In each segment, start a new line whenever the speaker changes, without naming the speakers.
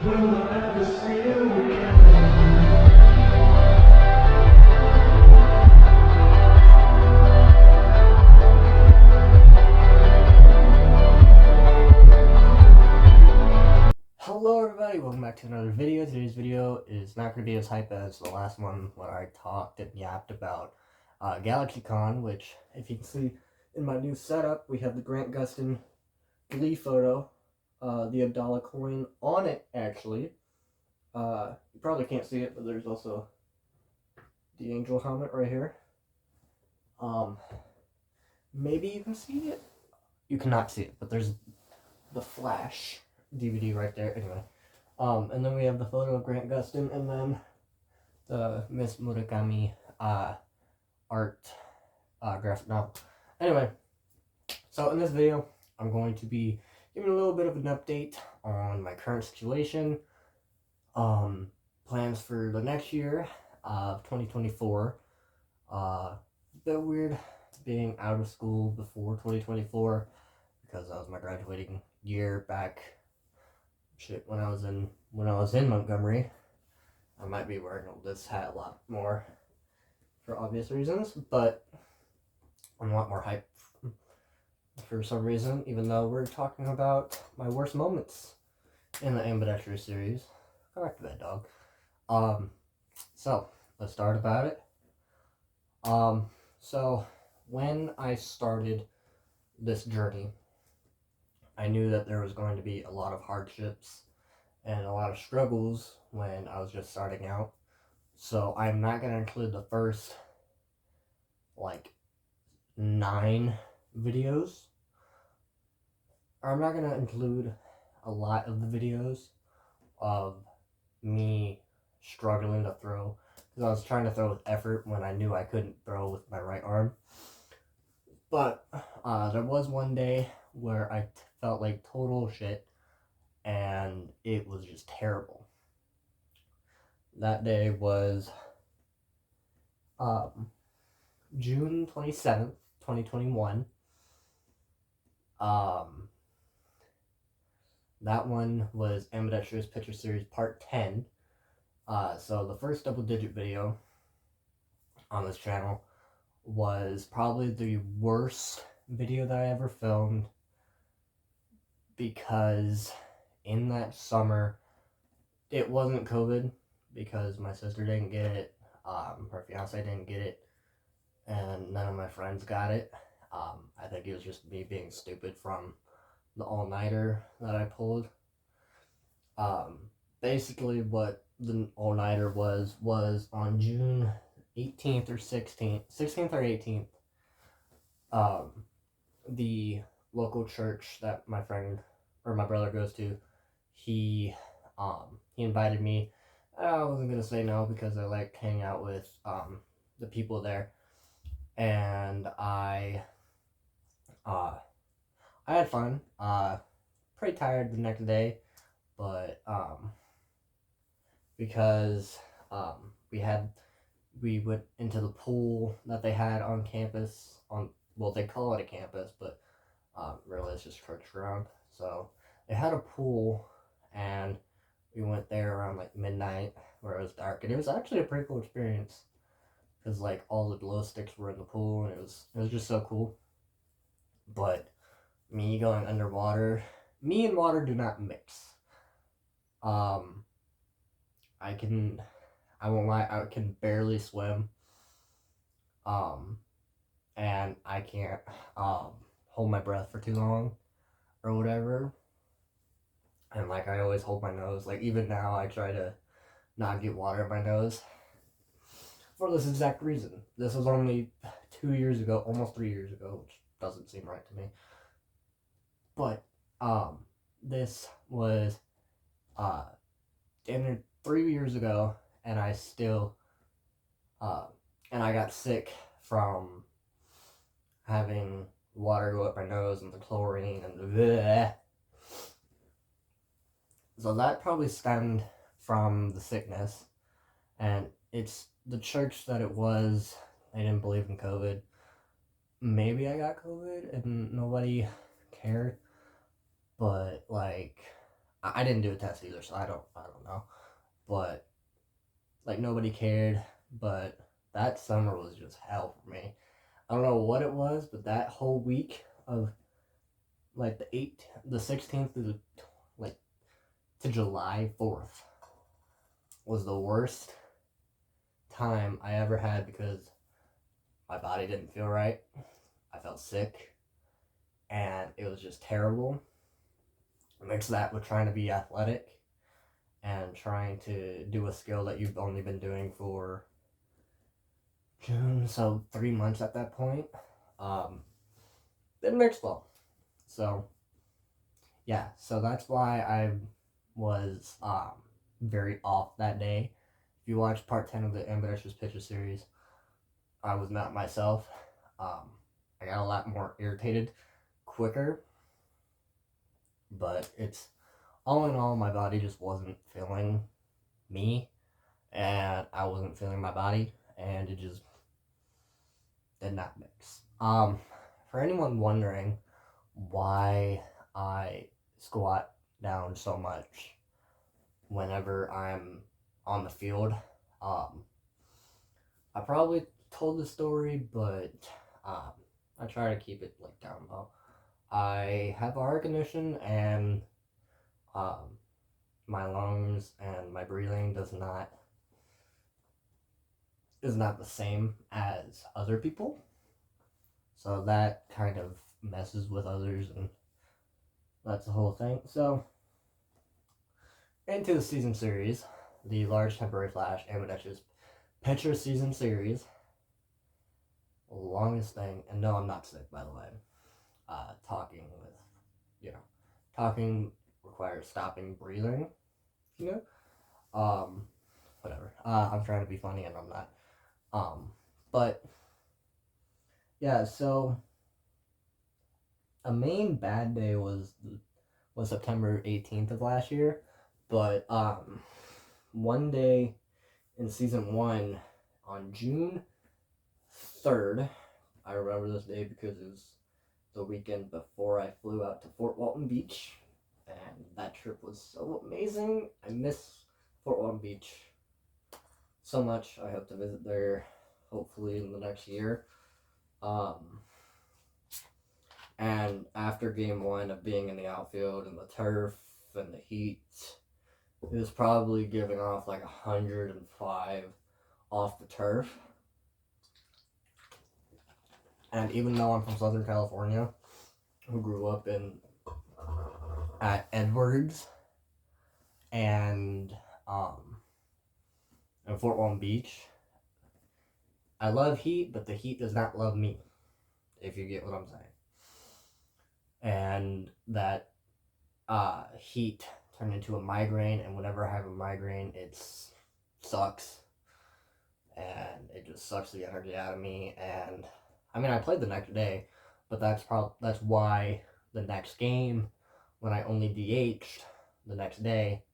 Hello everybody, welcome back to another video. Today's video is not going to be as hype as the last one where I talked and yapped about GalaxyCon, which, if you can see in my new setup, we have the Grant Gustin Glee photo, the Abdallah coin on it, actually. You probably can't see it, but there's also the angel helmet right here. Maybe you can see it. You cannot see it, but there's the Flash DVD right there. Anyway, and then we have the photo of Grant Gustin, and then the Miss Murakami art graphic novel. Anyway, so in this video, I'm going to be giving a little bit of an update on my current situation, plans for the next year of 2024. A bit weird being out of school before 2024 because that was my graduating year back. When I was in Montgomery. I might be wearing this hat a lot more for obvious reasons, but I'm a lot more hype for some reason, even though we're talking about my worst moments in the ambidextrous series. Go back to bed, dog. So let's start about it. So when I started this journey, I knew that there was going to be a lot of hardships and a lot of struggles when I was just starting out. So I'm not going to include the first, 9 videos. Or I'm not going to include a lot of the videos of me struggling to throw. Because I was trying to throw with effort when I knew I couldn't throw with my right arm. But there was one day where I felt like total shit, and it was just terrible. That day was June 27th, 2021. That one was Ambidextrous Picture Series Part 10. So the first double-digit video on this channel was probably the worst video that I ever filmed, because in that summer, it wasn't COVID, because my sister didn't get it, her fiance didn't get it, and none of my friends got it. I think it was just me being stupid from the all-nighter that I pulled. Basically what the all-nighter was on June 18th or 16th or 18th, the local church that my friend or my brother goes to, he invited me. I wasn't gonna say no because I like hanging out with the people there, and I had fun. Pretty tired the next day, but because we went into the pool that they had on campus. Well, they call it a campus, but really it's just church ground. So they had a pool, and we went there around midnight where it was dark, and it was actually a pretty cool experience because all the glow sticks were in the pool, and it was just so cool. But me going underwater, me and water do not mix. I won't lie, I can barely swim. And I can't hold my breath for too long or whatever. And I always hold my nose. Even now I try to not get water in my nose for this exact reason. This was only 2 years ago, almost 3 years ago, which doesn't seem right to me. But this was 3 years ago, and I still and I got sick from having water go up my nose and the chlorine and bleh. So that probably stemmed from the sickness, and it's the church that it was. They didn't believe in COVID. Maybe I got COVID and nobody cared, but I didn't do a test either, so I don't know. But like nobody cared. But that summer was just hell for me. I don't know what it was, but that whole week of like the 16th to like to July 4th was the worst time I ever had because my body didn't feel right. I felt sick, and it was just terrible. Mix that with trying to be athletic and trying to do a skill that you've only been doing for June, so 3 months at that point. Um, didn't mix well. So yeah, so that's why I was very off that day. If you watch part 10 of the ambidextrous pitcher series, I was not myself. I got a lot more irritated quicker, but it's all in all, my body just wasn't feeling me, and I wasn't feeling my body, and it just did not mix. For anyone wondering why I squat down so much whenever I'm on the field, I probably told the story, but I try to keep it like down low. I have a heart condition, and um, my lungs and my breathing is not the same as other people. So that kind of messes with others, and that's the whole thing. So into the season series, the large temporary flash ambidextrous pitcher season series. Longest thing, and no, I'm not sick, by the way. Talking with, talking requires stopping breathing, you know? Whatever. I'm trying to be funny and I'm not. But, yeah, so a main bad day was September 18th of last year, but, one day in season 1, on June 3rd, I remember this day because it was the weekend before I flew out to Fort Walton Beach, and that trip was so amazing. I miss Fort Walton Beach so much. I hope to visit there hopefully in the next year. And after game 1 of being in the outfield and the turf and the heat, it was probably giving off like 105 off the turf. And even though I'm from Southern California, who grew up at Edwards and in Fort Walton Beach, I love heat, but the heat does not love me, if you get what I'm saying. And that heat turned into a migraine, and whenever I have a migraine, it sucks, and it just sucks the energy out of me. And I mean, I played the next day, but that's why the next game, when I only DH'd the next day,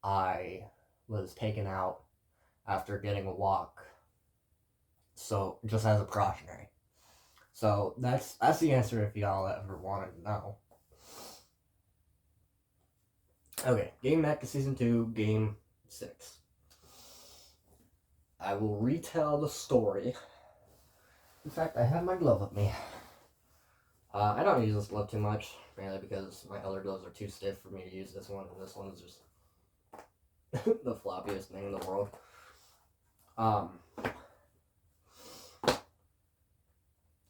I was taken out after getting a walk. So just as a precautionary. So that's the answer if y'all ever wanted to know. Okay, game back to season 2, game 6. I will retell the story. In fact, I have my glove with me. I don't use this glove too much, mainly because my other gloves are too stiff for me to use this one, and this one is just the floppiest thing in the world.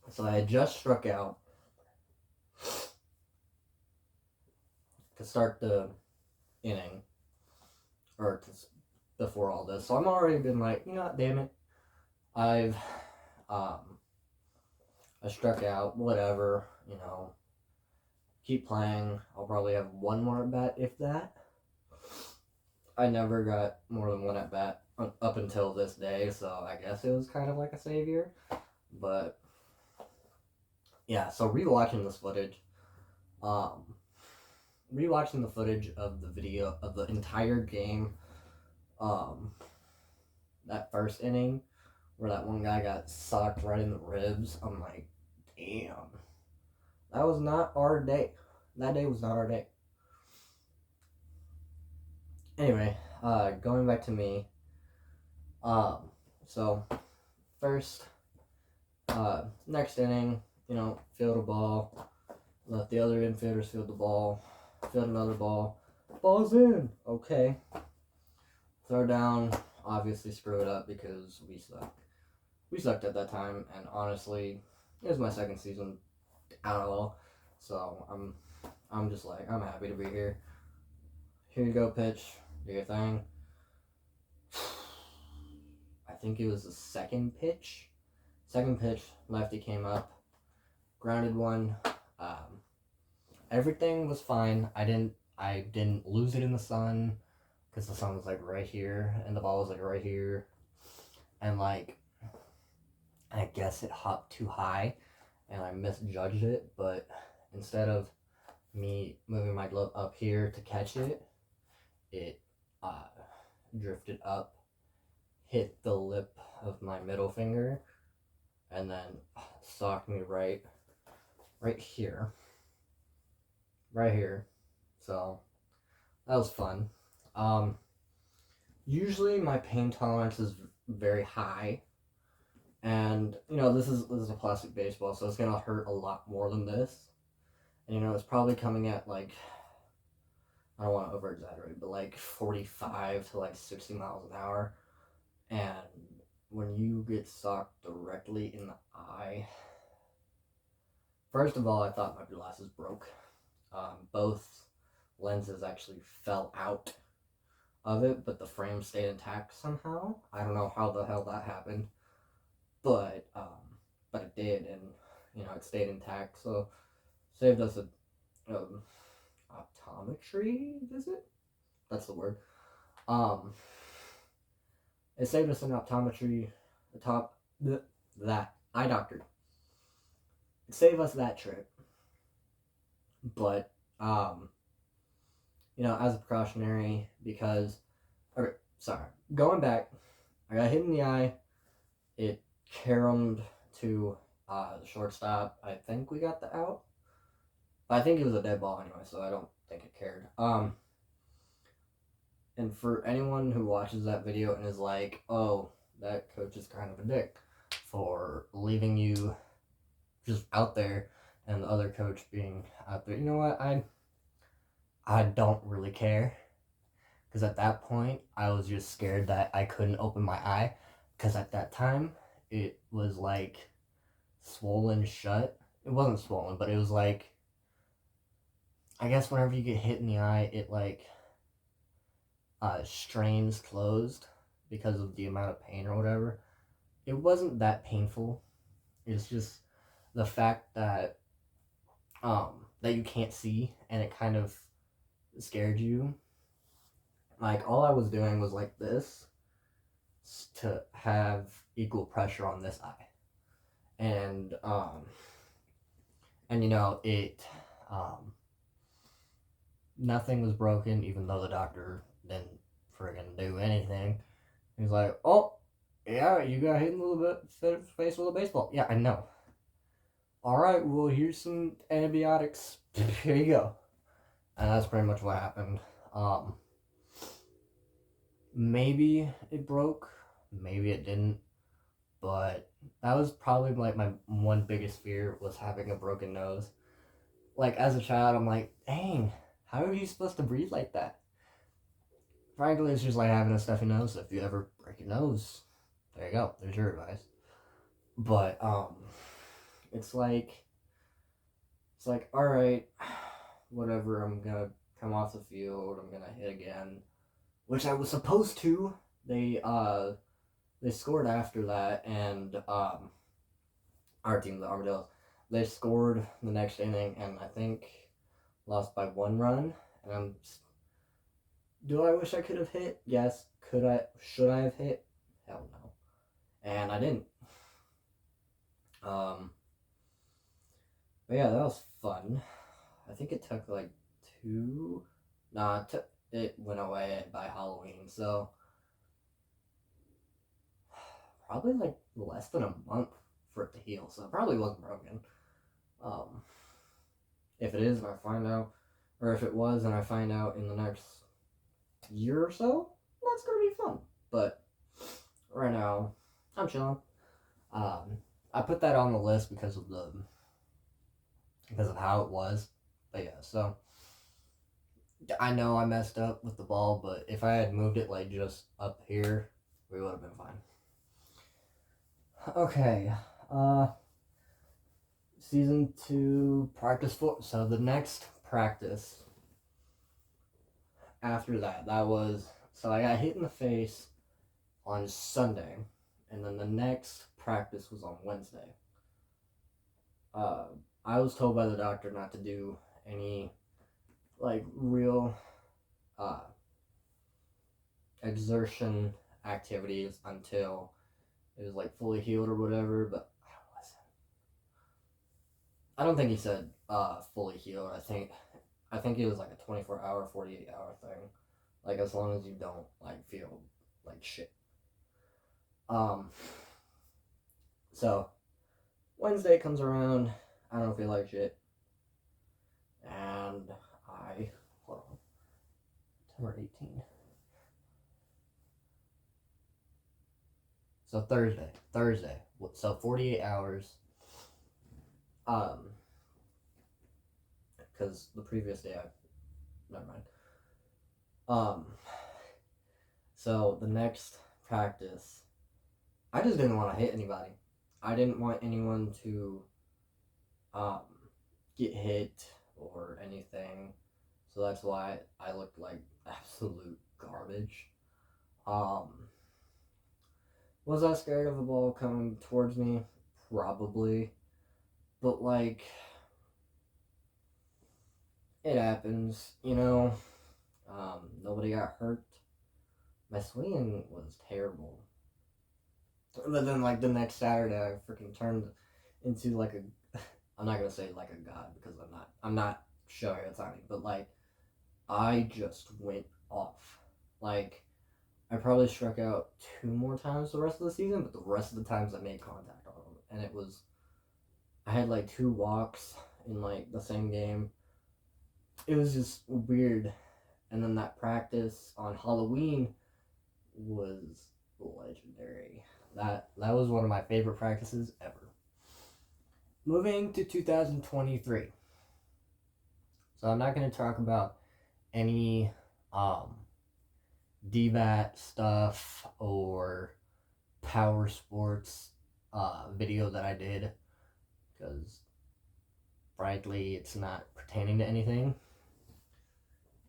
So I had just struck out to start the inning, or before all this. So I'm already been like, damn it, I struck out, whatever, keep playing. I'll probably have one more at bat, if that. I never got more than one at bat up until this day, so I guess it was kind of like a savior. But yeah, so rewatching this footage, rewatching the footage of the video of the entire game, that first inning where that one guy got socked right in the ribs, I'm like, damn, that was not our day. That day was not our day. Anyway, going back to me. Um, so first, next inning, field a ball, let the other infielders field the ball, field another ball, ball's in. Okay, throw down. Obviously, screw it up because we suck. We sucked at that time, and honestly, it was my second season out of all, so I'm just like I'm happy to be here. Here you go, pitch, do your thing. I think it was the second pitch. Second pitch, lefty came up, grounded one. Um, Everything was fine. I didn't lose it in the sun because the sun was like right here and the ball was like right here, and like I guess it hopped too high and I misjudged it. But instead of me moving my glove up here to catch it, it uh, drifted up, hit the lip of my middle finger, and then socked me right here, right here. So that was fun. Um, Usually my pain tolerance is very high, and this is a plastic baseball, so it's gonna hurt a lot more than this. And it's probably coming at like I don't want to over exaggerate, but like 45 to like 60 miles an hour. And when you get socked directly in the eye, first of all, I thought my glasses broke. Both lenses actually fell out of it, but the frame stayed intact somehow. I don't know how the hell that happened, but it did, and it stayed intact. So saved us a um, optometry visit. That's the word. Um, it saved us an optometry, the top that eye doctor. It saved us that trip, but as a precautionary because. Okay, sorry. Going back, I got hit in the eye. It caromed to the shortstop. I think we got the out. I think it was a dead ball anyway, so I don't think it cared. And for anyone who watches that video and is like, "Oh, that coach is kind of a dick for leaving you just out there," and the other coach being out there, you know what? I don't really care because at that point I was just scared that I couldn't open my eye because at that time it was like swollen shut. It wasn't swollen, but it was like I guess whenever you get hit in the eye, it like strains closed because of the amount of pain or whatever. It wasn't that painful. It's just the fact that you can't see and it kind of scared you. Like all I was doing was like this to have equal pressure on this eye, and it um nothing was broken even though the doctor didn't friggin' do anything. He's like, oh, yeah, you got hit in a little bit face with a baseball. Yeah, I know. All right, well, here's some antibiotics. Here you go. And that's pretty much what happened. Um, Maybe it broke, maybe it didn't, but that was probably like my one biggest fear was having a broken nose. Like as a child, I'm like, dang, how are you supposed to breathe like that? Frankly, it's just like having a stuffy nose. If you ever break your nose, there you go. There's your advice. But it's like all right, whatever. I'm gonna come off the field. I'm gonna hit again, which I was supposed to. They scored after that, and our team, the Armadillos, they scored the next inning, and I think lost by 1 run. And do I wish I could have hit? Yes. Could I? Should I have hit? Hell no. And I didn't. But yeah, that was fun. I think it took like 2. Nah, it went away by Halloween, so probably like less than a month for it to heal. So it probably wasn't broken. Um, if it is, and I find out, or if it was, and I find out in the next year or so, that's gonna be fun. But right now, I'm chilling. I put that on the list because of how it was. But yeah, so I know I messed up with the ball, but if I had moved it like just up here, we would have been fine. Okay, season 2, practice 4. So the next practice after that was, so I got hit in the face on Sunday, and then the next practice was on Wednesday. I was told by the doctor not to do any like real exertion activities until it was like fully healed or whatever. But I don't think he said fully healed. I think it was like a 24-hour, 48-hour thing. Like as long as you don't like feel like shit. So Wednesday comes around, I don't feel like shit, and hold on, September 18. So Thursday. So 48 hours. Because the previous day never mind. So the next practice, I just didn't want to hit anybody. I didn't want anyone to get hit or anything. So that's why I looked like absolute garbage. Was I scared of the ball coming towards me? Probably. But like, it happens, you know. Nobody got hurt. My swinging was terrible. But then, like, the next Saturday, I freaking turned into like a. I'm not gonna say like a god because I'm not Shohei, but like, I just went off. Like, I probably struck out 2 more times the rest of the season, but the rest of the times I made contact on them, and it was. I had like 2 walks in like the same game. It was just weird. And then that practice on Halloween was legendary. That was one of my favorite practices ever. Moving to 2023. So I'm not going to talk about any DBAT stuff or power sports video that I did, because frankly it's not pertaining to anything.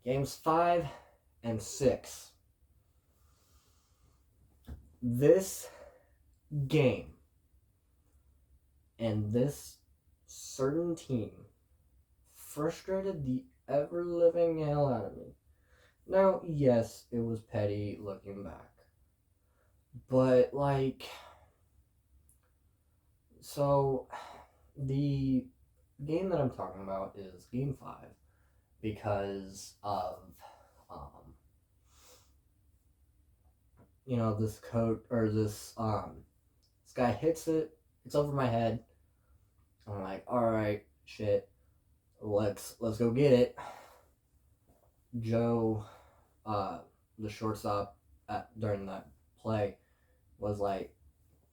Games 5 and 6. This game and this certain team frustrated the ever-living hell out of me. Now, yes, it was petty looking back. But, like, so the game that I'm talking about is Game 5 because of, this coach, or this guy hits it, it's over my head. I'm like, alright, shit, let's go get it. Joe, the shortstop during that play, was like,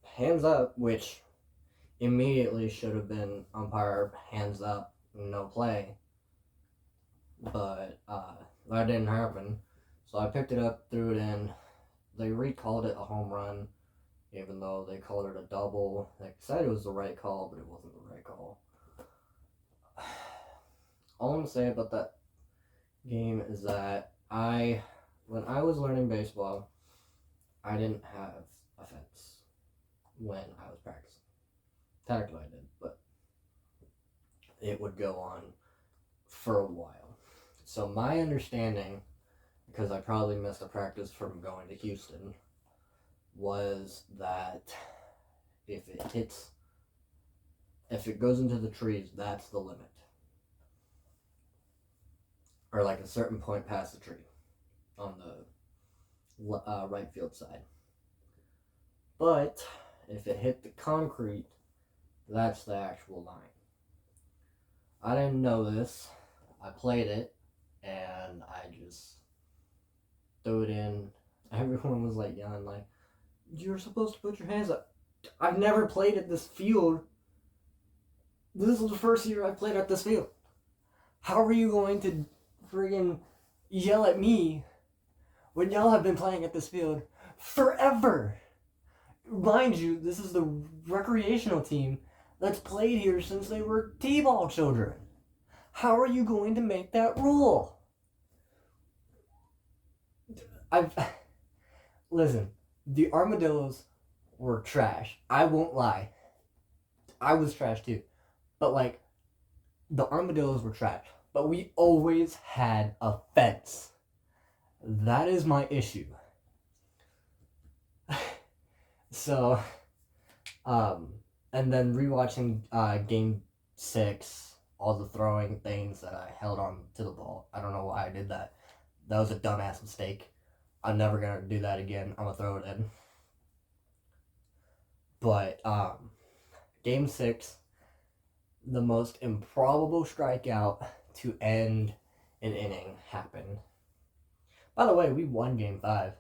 hands up, which immediately should have been umpire, hands up, no play. But that didn't happen. So I picked it up, threw it in. They recalled it a home run, even though they called it a double. They said it was the right call, but it wasn't the right call. All I'm going to say about that game is that when I was learning baseball, I didn't have a fence when I was practicing. Technically I did, but it would go on for a while. So my understanding, because I probably missed a practice from going to Houston, was that if it goes into the trees, that's the limit. Or like a certain point past the tree on the right field side. But if it hit the concrete, that's the actual line. I didn't know this. I played it, and I just throw it in. Everyone was like yelling, like, "You're supposed to put your hands up." I've never played at this field. This is the first year I played at this field. How are you going to friggin' yell at me when y'all have been playing at this field forever? Mind you, this is the recreational team that's played here since they were T-ball children. How are you going to make that rule? Listen, the Armadillos were trash. I won't lie. I was trash too. But like, the Armadillos were trash. But we always had a fence. That is my issue. So, and then rewatching Game 6, all the throwing things that I held on to the ball. I don't know why I did that. That was a dumbass mistake. I'm never gonna do that again. I'm gonna throw it in. But Game 6, the most improbable strikeout to end an inning happened. By the way, we won Game 5.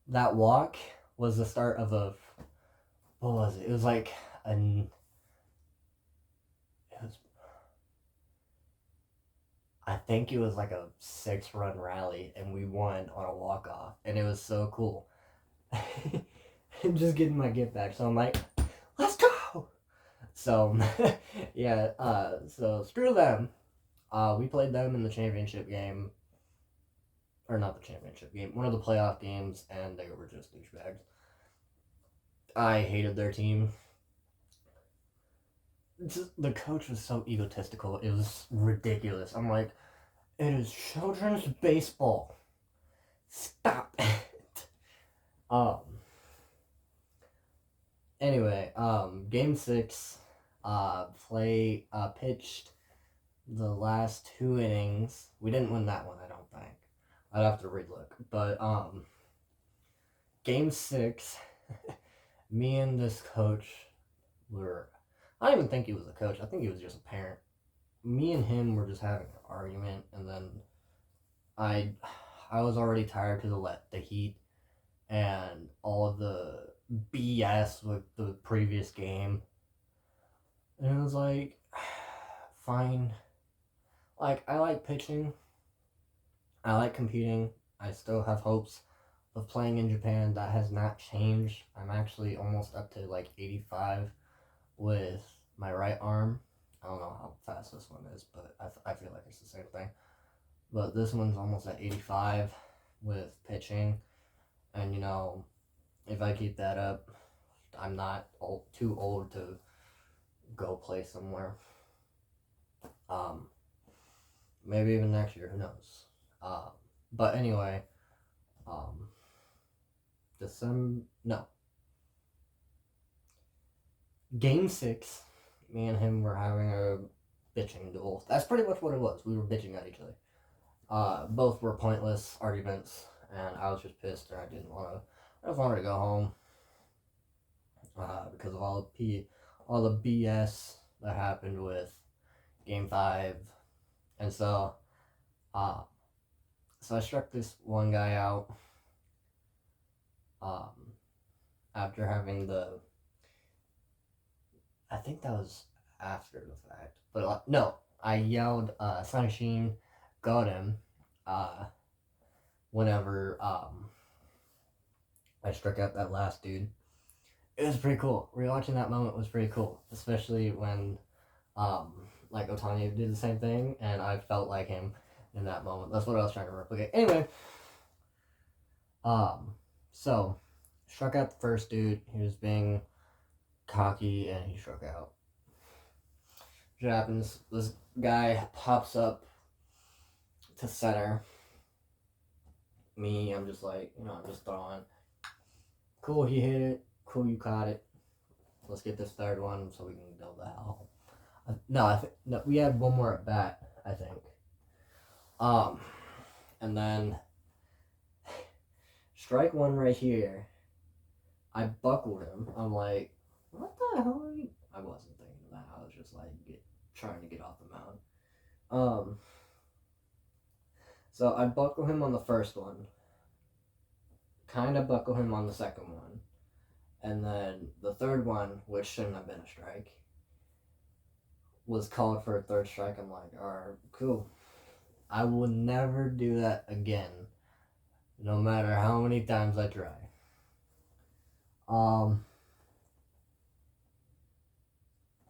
That walk was the start of a, what was it? It was like I think it was like a 6-run rally, and we won on a walk-off, and it was so cool. I'm just getting my get back, so I'm like, let's go! So, yeah, so screw them. We played them in the championship game, or not the championship game, one of the playoff games, and they were just douchebags. I hated their team. The coach was so egotistical. It was ridiculous. I'm like, it is children's baseball. Stop it. Anyway, Game 6, pitched the last 2 innings. We didn't win that one, I don't think. I'd have to relook. But, Game 6, me and this coach were, I don't even think he was a coach. I think he was just a parent. Me and him were just having an argument, and then I was already tired because of the heat and all of the BS with the previous game. And it was like, fine. Like, I like pitching. I like competing. I still have hopes of playing in Japan. That has not changed. I'm actually almost up to like 85 with my right arm. I don't know how fast this one is, but I feel like it's the same thing. But this one's almost at 85 with pitching. And, you know, if I keep that up, I'm not too old to go play somewhere. Maybe even next year, who knows? But anyway, Game 6, me and him were having a bitching duel. That's pretty much what it was. We were bitching at each other. Both were pointless arguments, and I was just pissed, and I just wanted to go home. Because of all the BS that happened with Game 5. And so I struck this one guy out after having I think that was after the fact. But no, I yelled, Sunny Sheen got him whenever I struck out that last dude. It was pretty cool. Rewatching that moment was pretty cool, especially when like Otani did the same thing, and I felt like him in that moment. That's what I was trying to replicate. Anyway, so struck out the first dude. He was being cocky, and he struck out. What happens? This guy pops up to center. Me, I'm just like, I'm just throwing. Cool, he hit it. Cool, you caught it. Let's get this third one so we can build the hell. No, we had one more at bat, I think. And then strike one right here. I buckled him. I'm like, what the hell are you? I wasn't thinking of that. I was just like trying to get off the mound. So I buckled him on the first one. kind of buckle him on the second one. And then the third one, which shouldn't have been a strike, was called for a third strike. I'm like, alright, cool. I will never do that again, no matter how many times I try.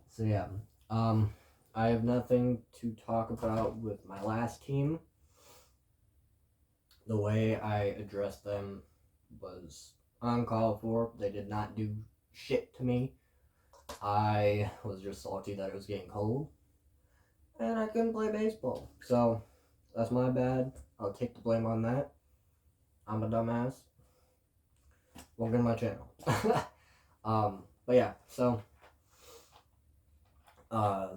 So yeah, I have nothing to talk about with my last team. The way I addressed them was uncalled for. They did not do shit to me. I was just salty that it was getting cold, and I couldn't play baseball. So that's my bad. I'll take the blame on that. I'm a dumbass. Welcome to my channel. But yeah, so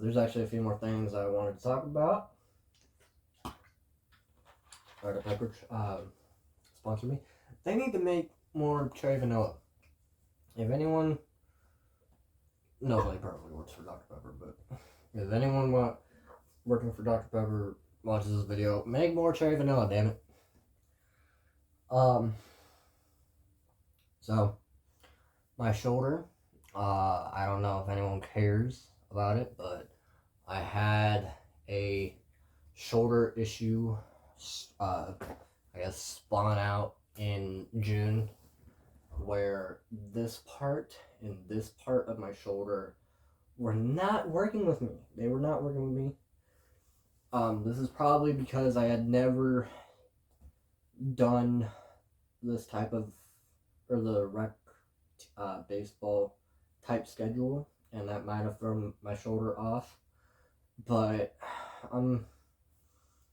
there's actually a few more things I wanted to talk about. Dr. Pepper sponsor me. They need to make more cherry vanilla. If anyone, nobody probably works for Dr. Pepper, but if anyone working for Dr. Pepper watches this video, make more cherry vanilla, damn it. So my shoulder, I don't know if anyone cares about it, but I had a shoulder issue, I guess, spawn out in June, where this part and this part of my shoulder were not working with me. They were not working with me. This is probably because I had never done this type of, or the rec baseball type schedule, and that might have thrown my shoulder off. But and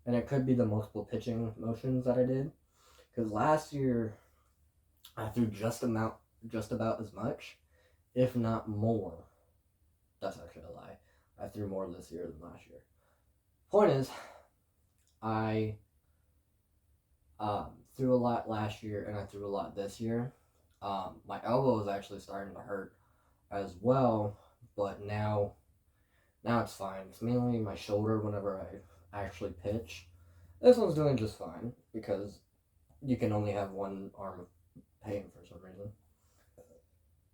it could be the multiple pitching motions that I did, because last year I threw just about as much, if not more. That's actually a lie. I threw more this year than last year. Point is, I threw a lot last year and I threw a lot this year. My elbow is actually starting to hurt as well, but now it's fine. It's mainly my shoulder whenever I actually pitch. This one's doing just fine because you can only have one arm of pain for some reason.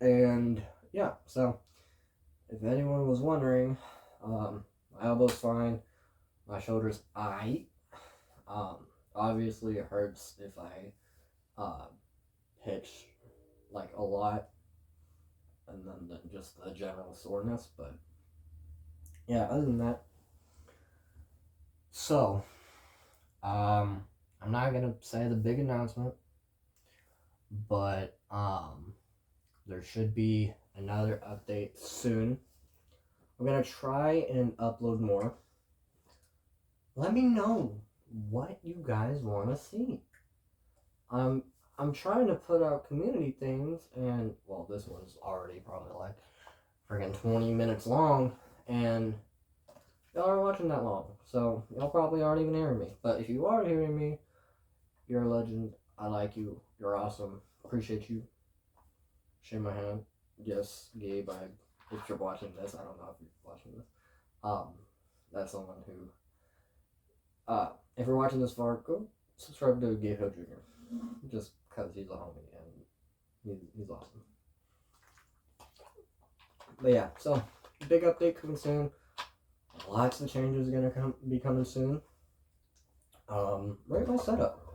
And yeah, so if anyone was wondering, my elbow's fine, my shoulder's aight. Obviously it hurts if I pitch like a lot, and then just the general soreness, but yeah, other than that. So I'm not gonna say the big announcement, but there should be another update soon. I'm gonna try and upload more. Let me know what you guys want to see. I'm trying to put out community things, and well, this one's already probably like friggin' 20 minutes long, and y'all aren't watching that long, so y'all probably aren't even hearing me. But if you are hearing me, you're a legend. I like you. You're awesome. Appreciate you. Shake my hand. Yes, Gabe. If you're watching this, I don't know if you're watching this. That's someone who. If you're watching this far, go subscribe to Gabe Hill Jr. Just because he's a homie and he's awesome. But yeah, so big update coming soon. Lots of changes are gonna be coming soon. Right, my setup.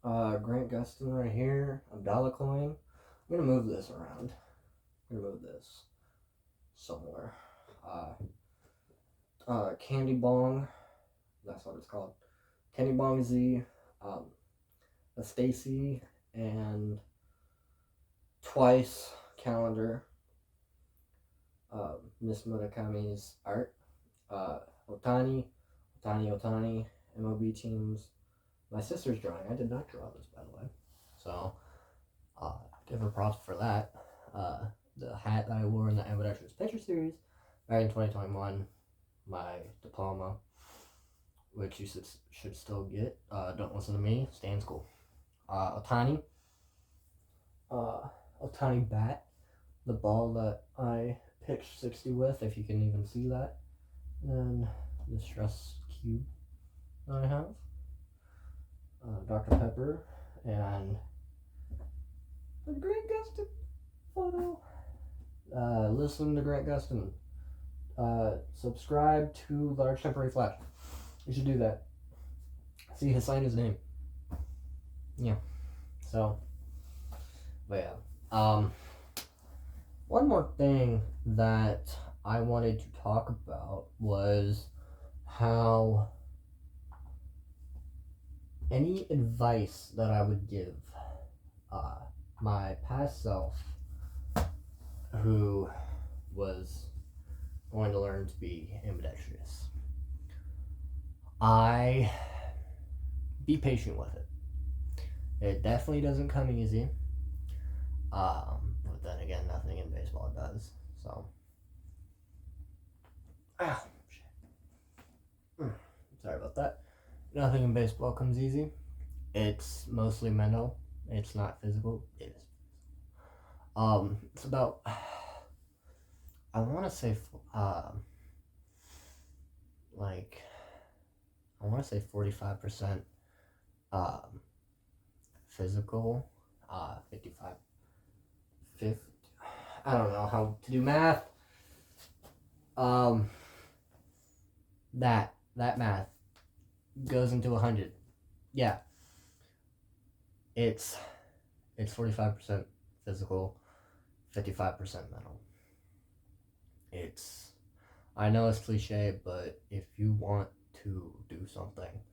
Grant Gustin right here. Abdallah coin. I'm gonna move this around. I'm gonna move this somewhere. Candy Bong. That's what it's called. Candy Bong Z. A Stacy and Twice calendar. Miss Murakami's art. Otani, MLB teams. My sister's drawing. I did not draw this, by the way. So, give her props for that. The hat that I wore in the ambidextrous picture series back in 2021. My diploma, which you should still get. Don't listen to me. Stay in school. Otani bat. The ball that I pitched 60 with, if you can even see that. And the stress cube that I have. Dr. Pepper and the Grant Gustin photo. Listen to Grant Gustin. Subscribe to Large Temporary Flash. You should do that. See, he signed his name. Yeah. So, but yeah. One more thing that I wanted to talk about was how any advice that I would give my past self who was going to learn to be ambidextrous. Be patient with it. It definitely doesn't come easy. But then again, nothing in baseball does. So, shit. Sorry about that. Nothing in baseball comes easy. It's mostly mental. It's not physical. It is. It's about. I want to say, like, I want to say 45% physical, 55, 50. I don't know how to do math. That math goes into 100. Yeah. It's 45% physical, 55% mental. I know it's cliche, but if you want to do something,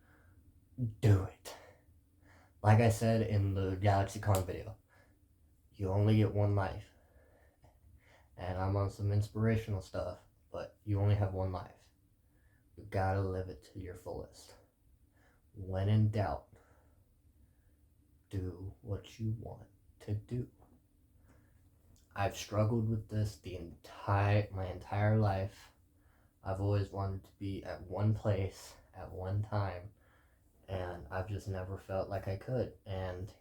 do it. Like I said in the GalaxyCon video, you only get one life. And I'm on some inspirational stuff, but you only have one life. You gotta live it to your fullest. When in doubt, do what you want to do. I've struggled with this my entire life. I've always wanted to be at one place at one time, and I've just never felt like I could. And,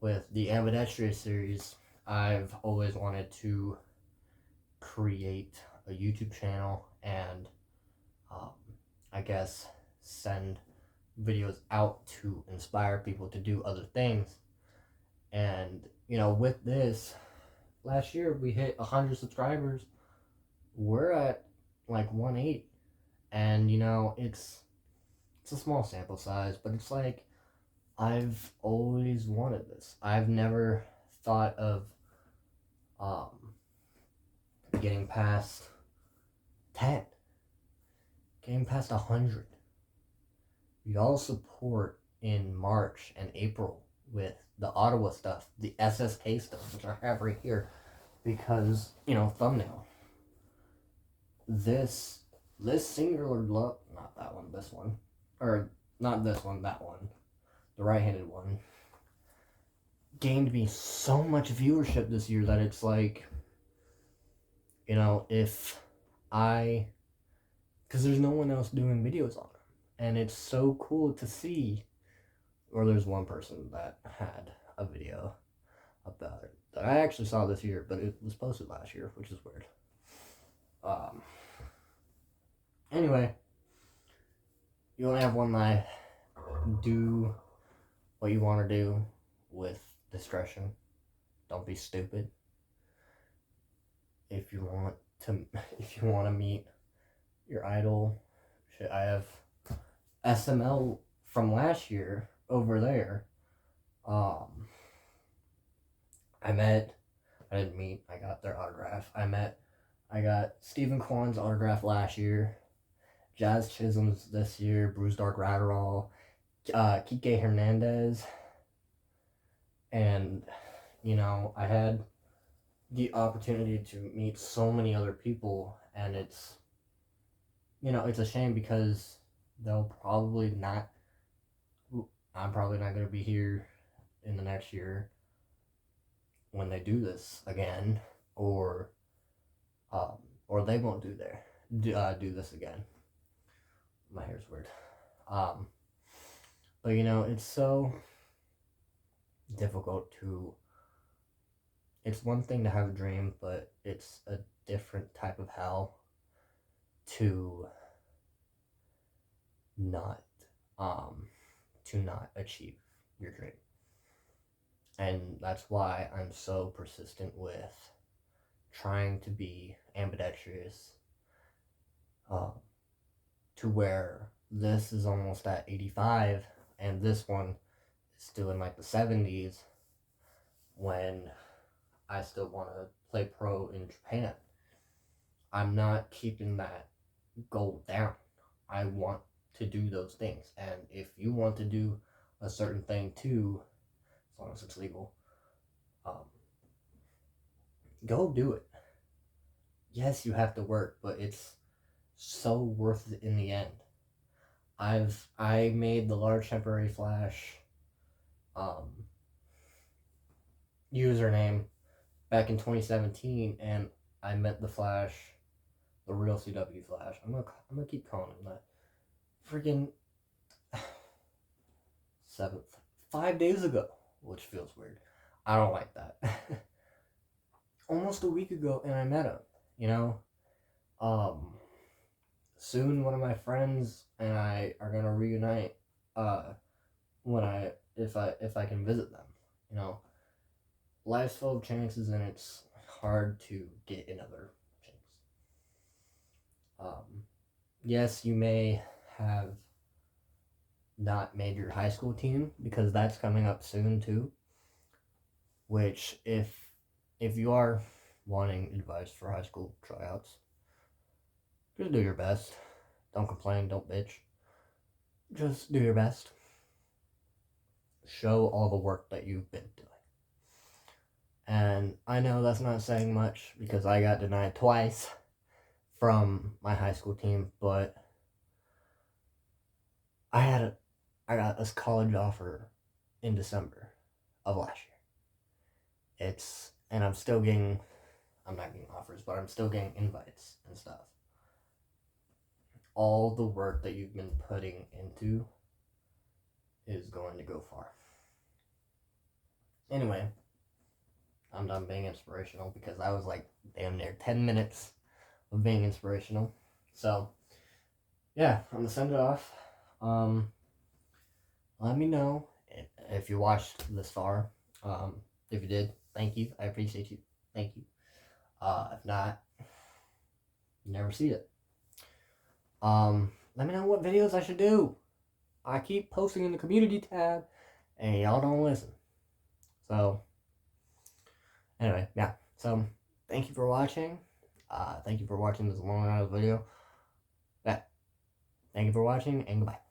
with the ambidextrous series, I've always wanted to create a YouTube channel and, I guess, send videos out to inspire people to do other things. And, with this, last year we hit 100 subscribers. We're at like 180. And, it's a small sample size, but it's like, I've always wanted this. I've never thought of getting past 10, getting past 100. Y'all support in March and April with the Ottawa stuff, the SSK stuff, which I have right here, because, thumbnail. This singular look, not that one, this one, or not this one, that one, the right-handed one, gained me so much viewership this year that it's like, because there's no one else doing videos on it, and it's so cool to see, or there's one person that had a video about it that I actually saw this year, but it was posted last year, which is weird. Anyway, you only have one life. Do what you want to do with discretion. Don't be stupid. If you want to meet your idol, I have SML from last year over there. I got their autograph. I got Stephen Kwan's autograph last year, Jazz Chisholm's this year, Bruce Dark Ratterall, Kike Hernandez, and, I had the opportunity to meet so many other people, and it's a shame because I'm probably not going to be here in the next year when they do this again, or they won't do this again. My hair's weird. But it's so difficult to. It's one thing to have a dream, but it's a different type of hell to not achieve your dream. And that's why I'm so persistent with trying to be ambidextrous, uh, to where this is almost at 85 and this one is still in like the 70s when I still want to play pro in Japan. I'm not keeping that goal down. I want to do those things. And if you want to do a certain thing too, as long as it's legal, um, go do it. Yes, you have to work, but it's so worth it in the end. I made the large temporary flash um, username back in 2017, and I met the Flash, the real CW Flash. I'm gonna keep calling him that. Freaking 7th, 5 days ago, which feels weird. I don't like that. Almost a week ago, and I met him. You know, soon one of my friends and I are gonna reunite. When I if I can visit them. You know, life's full of chances, and it's hard to get another chance. Yes, you may have not made your high school team, because that's coming up soon too. Which, if you are wanting advice for high school tryouts, just do your best. Don't complain. Don't bitch. Just do your best. Show all the work that you've been doing. And I know that's not saying much because I got denied twice from my high school team, but I got this college offer in December of last year. And I'm not getting offers, but I'm still getting invites and stuff. All the work that you've been putting into is going to go far. Anyway, I'm done being inspirational because I was like damn near 10 minutes of being inspirational. So, yeah, I'm gonna send it off. Let me know if you watched this far. If you did, thank you. I appreciate you. Thank you. If not, you never see it. Let me know what videos I should do. I keep posting in the community tab, and y'all don't listen. So, anyway, yeah. So, thank you for watching. Thank you for watching this long ass video. Yeah. Thank you for watching, and goodbye.